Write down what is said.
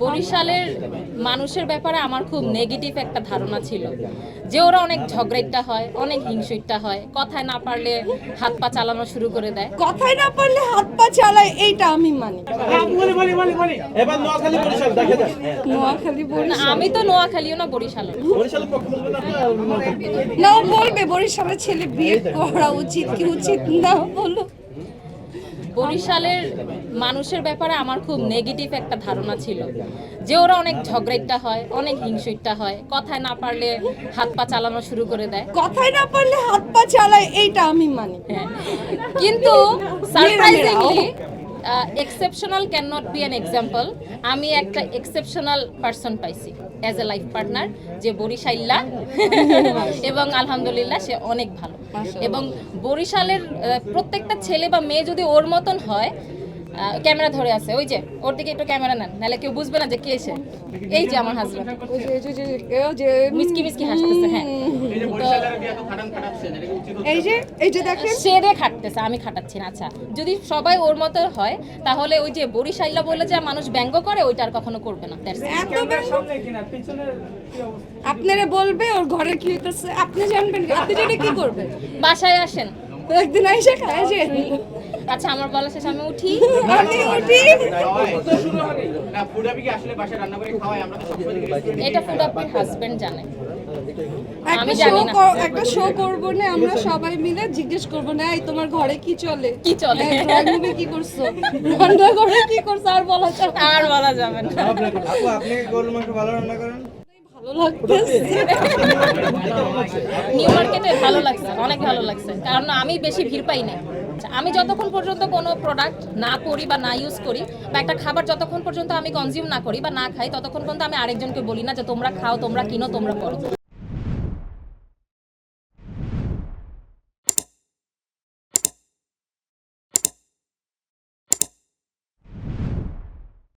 বরিশালের মানুষের ব্যাপারে আমার খুব নেগেটিভ একটা ধারণা ছিল যে ওরা অনেক ঝগড়াইটা হয়, অনেক হিংসুইটা হয়, কথায় না পারলে হাত পা চালানো শুরু করে দেয়। কথাই না পারলে হাত পা চালায়, এইটা আমি মানি। এবার নোয়াখালী বরিশাল দেখে যান। নোয়াখালী না, বরিশাল আমি তো নোয়াখালীও না, বরিশালের। বরিশালের পক্ষ বলবেন আপনি? না, ও বলবে বরিশালের ছেলে বিয়ে করা উচিত কি উচিত না, বলো। বরিশালের মানুষের ব্যাপারে আমার খুব নেগেটিভ একটা ধারণা ছিল যে ওরা অনেক ঝগড়াইটা হয়, অনেক হিংসুইটা হয়, কথায় না পারলে হাত পা চালানো শুরু করে দেয়। কথাই না পারলে হাত পা চালায়, এইটা আমি মানি। হ্যাঁ, কিন্তু surprisingly exceptional can not be an example. আমি একটা এক্সেপশনাল পারসন পাইছি অ্যাজ এ লাইফ পার্টনার, যে বরিশাইল্লা এবং আলহামদুলিল্লাহ সে অনেক ভালো। এবং বরিশালের প্রত্যেকটা ছেলে বা মেয়ে যদি ওর মতন হয়, ক্যামেরা ধরে আছে, ওই যে ওর দিকে একটু ক্যামেরা নেন, নাহলে কেউ বুঝবে না যে কে এসে। এই যে আমার হাজবেন্ড মিসকি মিসকি হাসতেছে। হ্যাঁ, এই যে দেখেন, সেরে খাটতেছে, আমি খাটাচ্ছি না। আচ্ছা, যদি সবাই ওর মতো হয় তাহলে ওই যে বরিশাইল্লা বলে যে মানুষ ব্যঙ্গ করে, ওইটা আর কখনো করবে না। আপনারা বলবে ওর ঘরে কি হইতেছে, আপনি জানবেন, আপনি জেনে কি করবেন? বাসায় আসেন একদিন আইসা খায় যে। আচ্ছা, আমার বলা শেষ, আমি উঠি। আমি উঠি। এটা ফুড আপনার হাজবেন্ড জানে, আমি একটা জানি না। একটা শো করবো না, আমরা সবাই মিলে জিজ্ঞেস করবো না, এই তোমার ঘরে কি চলে, কি চলে, ড্রয়িং কি করছো, রান্না ঘরে কি করছো, আর বলা যাবে না। আর বলা যাবে না। আপু, আপনি কি গরুর মাংস ভালো রান্না করেন? ভালো লাগতেছে। নিউ মার্কেটে ভালো লাগছে, অনেক ভালো লাগছে, কারণ আমি বেশি ভিড় পাই না। আমি যতক্ষণ পর্যন্ত কোনো প্রোডাক্ট না করি বা না ইউজ করি, বা একটা খাবার যতক্ষণ পর্যন্ত আমি কনজিউম না করি বা না খাই, ততক্ষণ পর্যন্ত আমি আরেকজনকে বলি না যে তোমরা খাও, তোমরা কিনো, তোমরা করো।